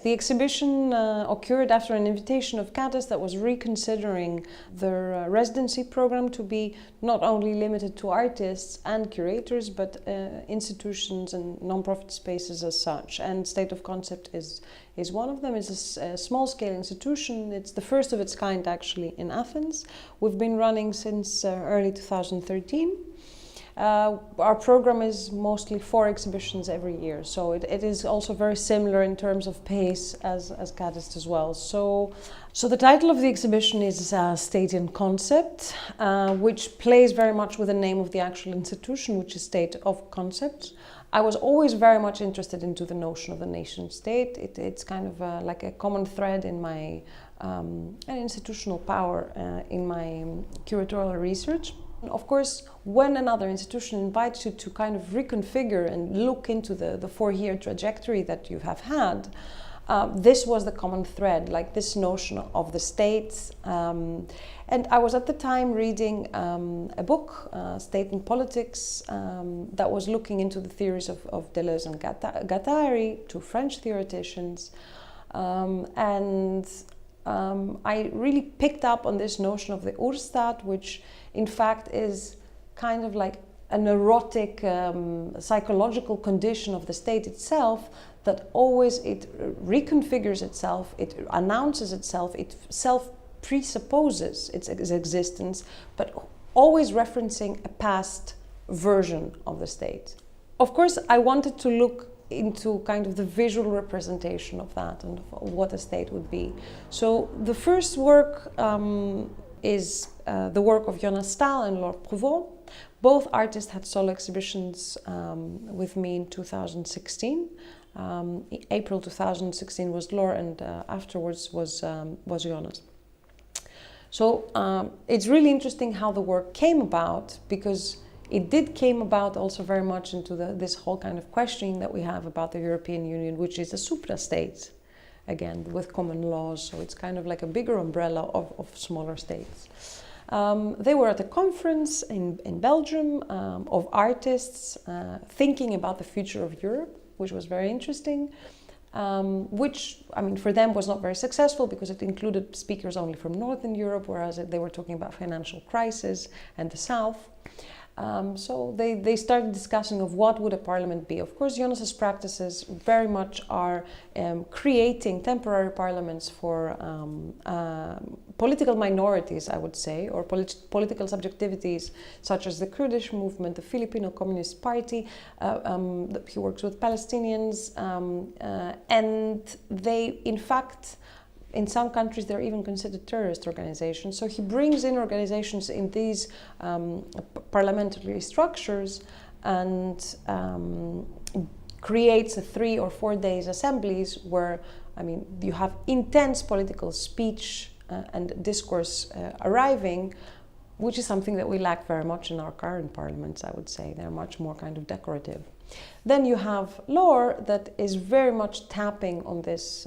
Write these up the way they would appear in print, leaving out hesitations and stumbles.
the exhibition occurred after an invitation of Kadist that was reconsidering their residency program to be not only limited to artists and curators, but institutions and non-profit spaces as such. And State of Concept is one of them. It's a small-scale institution. It's the first of its kind actually in Athens. We've been running since early 2013. Our program is mostly 4 exhibitions every year, so it is also very similar in terms of pace as Kadist as well. So the title of the exhibition is State in Concept, which plays very much with the name of the actual institution, which is State of Concept. I was always very much interested into the notion of the nation state. It's kind of like a common thread in my an institutional power in my curatorial research. Of course, when another institution invites you to kind of reconfigure and look into the 4-year trajectory that you have had, this was the common thread, like this notion of the state. And I was at the time reading a book, State and Politics, that was looking into the theories of Deleuze and Guattari, 2 French theoreticians. I really picked up on this notion of the Urstaat, which in fact is kind of like an erotic psychological condition of the state itself, that always it reconfigures itself, it announces itself, it self-presupposes its existence, but always referencing a past version of the state. Of course, I wanted to look into kind of the visual representation of that and of what a state would be. So the first work is the work of Jonas Staal and Laure Prouvost. Both artists had solo exhibitions with me in 2016. April 2016 was Laure, and afterwards was Jonas. So it's really interesting how the work came about, because it came about also very much into this whole kind of questioning that we have about the European Union, which is a supra-state, again, with common laws. So it's kind of like a bigger umbrella of smaller states. They were at a conference in Belgium of artists thinking about the future of Europe, which was very interesting, which, I mean, for them was not very successful because it included speakers only from Northern Europe, whereas they were talking about financial crisis and the South. So they started discussing of what would a parliament be. Of course, Jonas's practices very much are creating temporary parliaments for political minorities, I would say, or political subjectivities such as the Kurdish movement, the Filipino Communist Party. He works with Palestinians, and they, in fact, in some countries, they're even considered terrorist organizations. So he brings in organizations in these parliamentary structures and creates a 3 or 4 days assemblies where, I mean, you have intense political speech and discourse arriving, which is something that we lack very much in our current parliaments, I would say. They're much more kind of decorative. Then you have Laure that is very much tapping on this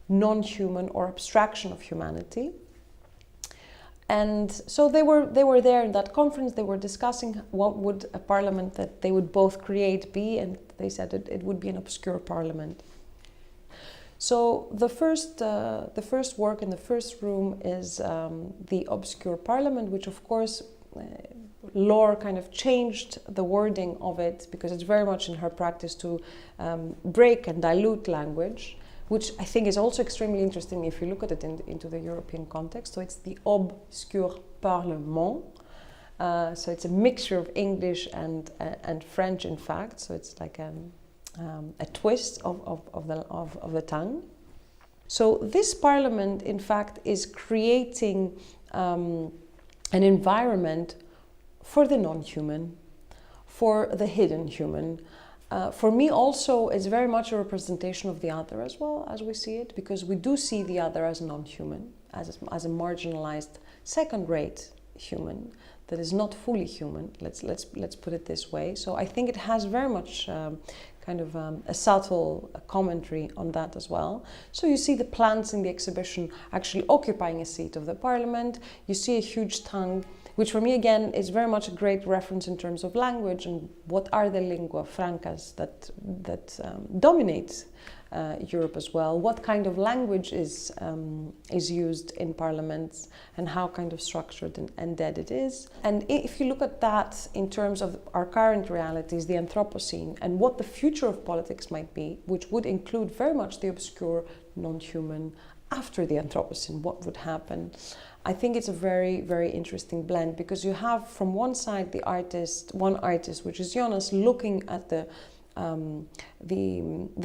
non-human or abstraction of humanity. And so they were there in that conference. They were discussing what would a parliament that they would both create be, and they said it would be an obscure parliament. So the first work in the first room is the obscure parliament, which of course Laure kind of changed the wording of it because it's very much in her practice to break and dilute language, which I think is also extremely interesting if you look at it into the European context. So it's the obscur parlement. So it's a mixture of English and French, in fact. So it's like a twist of the tongue. So this parliament, in fact, is creating an environment for the non-human, for the hidden human. For me also, it's very much a representation of the other as well, as we see it, because we do see the other as non-human, as a marginalized second-rate human that is not fully human. Let's put it this way. So I think it has very much kind of a subtle commentary on that as well. So you see the plants in the exhibition actually occupying a seat of the parliament. You see a huge tongue, which for me again is very much a great reference in terms of language and what are the lingua francas that dominate Europe as well. What kind of language is used in parliaments, and how kind of structured and dead it is. And if you look at that in terms of our current realities, the Anthropocene, and what the future of politics might be, which would include very much the obscure, non-human, after the Anthropocene, what would happen? I think it's a very, very interesting blend, because you have from one side one artist, which is Jonas, looking at the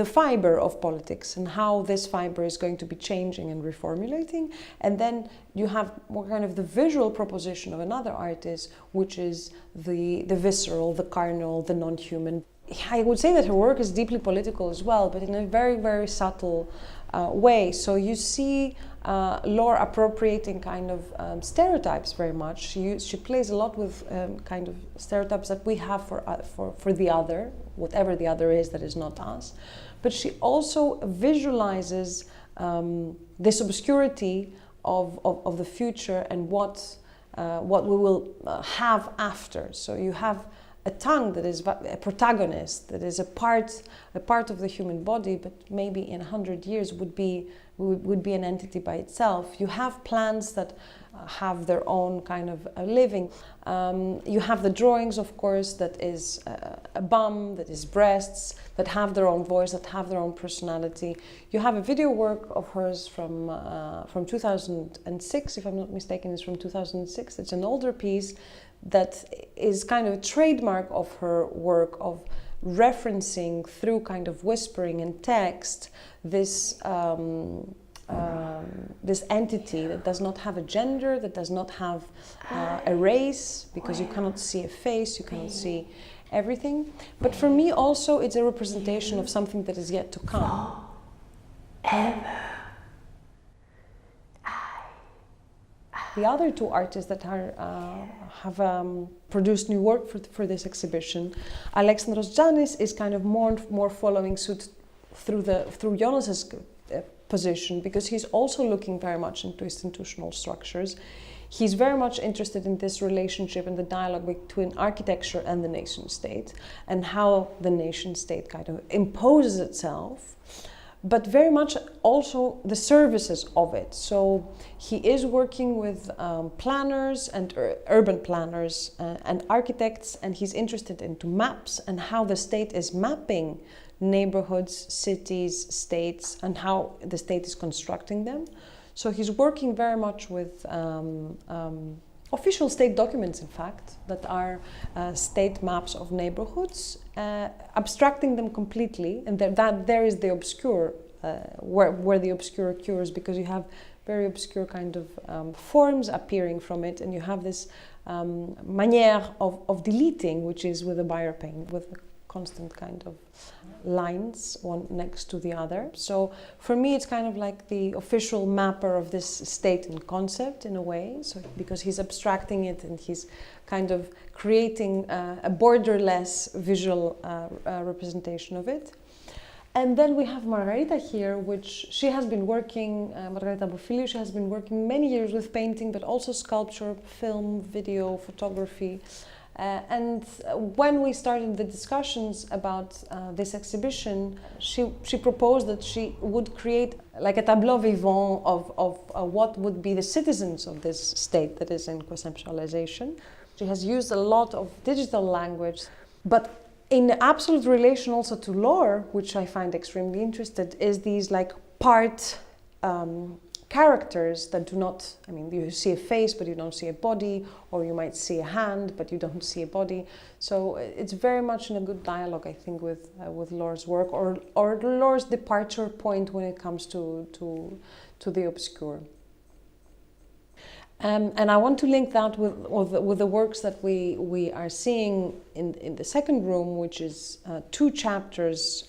fiber of politics and how this fiber is going to be changing and reformulating, and then you have more kind of the visual proposition of another artist, which is the visceral, the carnal, the non-human. I would say that her work is deeply political as well, but in a very, very subtle way. So you see Laure appropriating kind of stereotypes very much. She plays a lot with kind of stereotypes that we have for the other, whatever the other is that is not us. But she also visualizes this obscurity of the future and what we will have after. So you have a tongue that is a protagonist, that is a part of the human body, but maybe in 100 years would be an entity by itself. You have plants that have their own kind of living. You have the drawings, of course, that is a bum, that is breasts, that have their own voice, that have their own personality. You have a video work of hers from 2006, if I'm not mistaken, it's from 2006. It's an older piece that is kind of a trademark of her work, of referencing through kind of whispering and text this this entity that does not have a gender, that does not have a race, because you cannot see a face, you cannot see everything. But for me also it's a representation of something that is yet to come. The other two artists that have produced new work for this exhibition, Alexandros Janice is kind of more following suit through Jonas's position, because he's also looking very much into institutional structures. He's very much interested in this relationship and the dialogue between architecture and the nation state, and how the nation state kind of imposes itself, but very much also the services of it. So he is working with planners and urban planners and architects, and he's interested into maps and how the state is mapping neighborhoods, cities, states, and how the state is constructing them. So he's working very much with official state documents, in fact, that are state maps of neighborhoods, abstracting them completely, and that there is the obscure, where the obscure occurs, because you have very obscure kind of forms appearing from it, and you have this manière of deleting, which is with a birepaint, with a constant kind of lines one next to the other. So for me it's kind of like the official mapper of this state and concept in a way, so because he's abstracting it and he's kind of creating a borderless visual representation of it. And then we have Margarita here, which she has been working, Margarita Bofiliou, she has been working many years with painting, but also sculpture, film, video, photography. And when we started the discussions about this exhibition, she proposed that she would create like a tableau vivant of what would be the citizens of this state that is in conceptualization. She has used a lot of digital language, but in absolute relation also to Laure, which I find extremely interesting, is these like part characters that do not, I mean, you see a face but you don't see a body, or you might see a hand but you don't see a body. So it's very much in a good dialogue, I think, with Laure's work, or Laure's departure point when it comes to the obscure. And I want to link that with the works that we are seeing in the second room, which is 2 chapters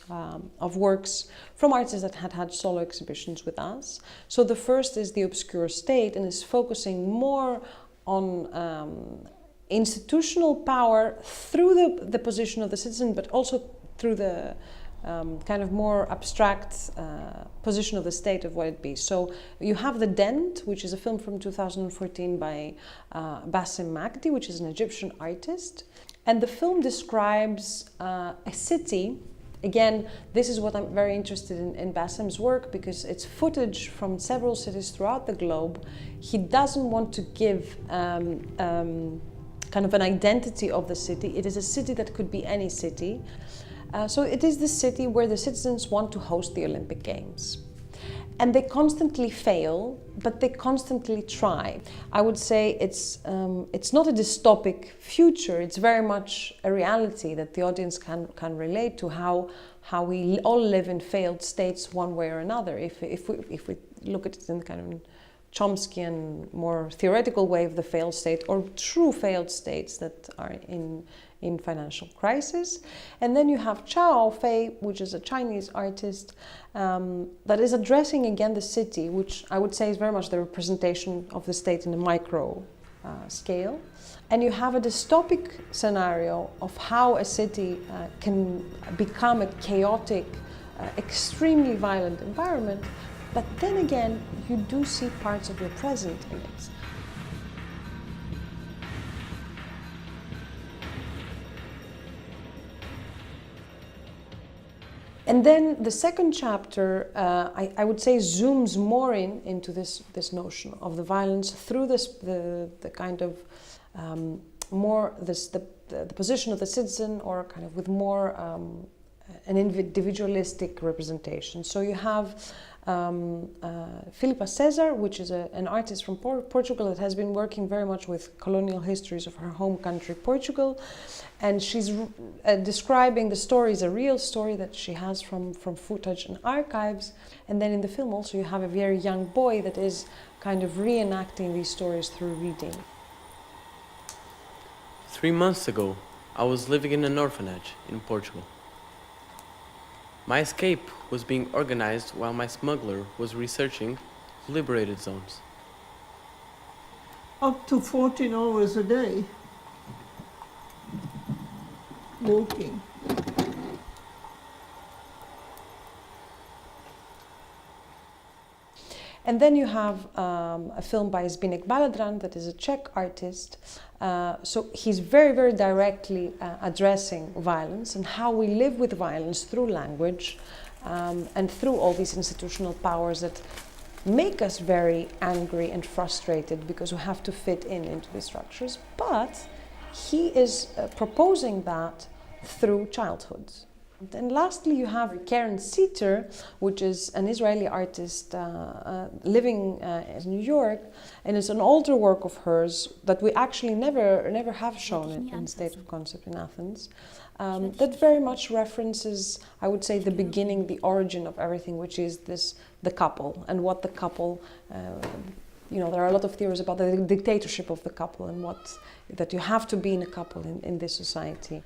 of works from artists that had solo exhibitions with us. So the first is The Obscure State, and is focusing more on institutional power through the position of the citizen, but also through the kind of more abstract position of the state of what it be. So you have The Dent, which is a film from 2014 by Basim Magdy, which is an Egyptian artist. And the film describes a city Again, this is what I'm very interested in Basim's work, because it's footage from several cities throughout the globe. He doesn't want to give kind of an identity of the city. It is a city that could be any city. So it is the city where the citizens want to host the Olympic Games. And they constantly fail, but they constantly try. I would say it's not a dystopic future. It's very much a reality that the audience can relate to, how we all live in failed states one way or another. If we look at it in kind of Chomskyan, more theoretical way of the failed state, or true failed states that are in financial crisis. And then you have Chao Fei, which is a Chinese artist that is addressing again the city, which I would say is very much the representation of the state in a micro scale. And you have a dystopic scenario of how a city can become a chaotic, extremely violent environment, but then again, you do see parts of your present in it. And then the second chapter, I would say, zooms more into this notion of the violence through the kind of more the position of the citizen, or kind of with more an individualistic representation. So you have Filipa César, which is an artist from Portugal that has been working very much with colonial histories of her home country, Portugal. And she's describing the stories, a real story that she has from footage and archives. And then in the film also you have a very young boy that is kind of reenacting these stories through reading. 3 months ago, I was living in an orphanage in Portugal. My escape was being organized while my smuggler was researching liberated zones. Up to 14 hours a day, walking. And then you have a film by Zbynek Baladrán that is a Czech artist. So he's very, very directly addressing violence and how we live with violence through language and through all these institutional powers that make us very angry and frustrated because we have to fit into these structures. But he is proposing that through childhood. And lastly, you have Keren Cytter, which is an Israeli artist living in New York, and it's an older work of hers that we actually never have shown in State of Concept in Athens. That very much references, I would say, the beginning, the origin of everything, which is the couple, and what the couple. There are a lot of theories about the dictatorship of the couple and that you have to be in a couple in this society.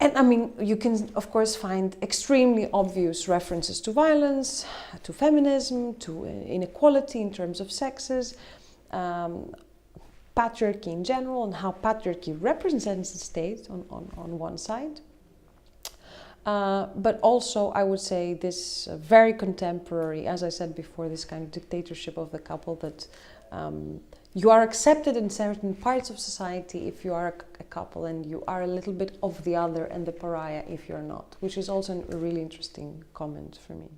And I mean, you can, of course, find extremely obvious references to violence, to feminism, to inequality in terms of sexes, patriarchy in general, and how patriarchy represents the state on one side. But also, I would say, this very contemporary, as I said before, this kind of dictatorship of the couple that you are accepted in certain parts of society if you are a couple, and you are a little bit of the other and the pariah if you're not, which is also a really interesting comment for me.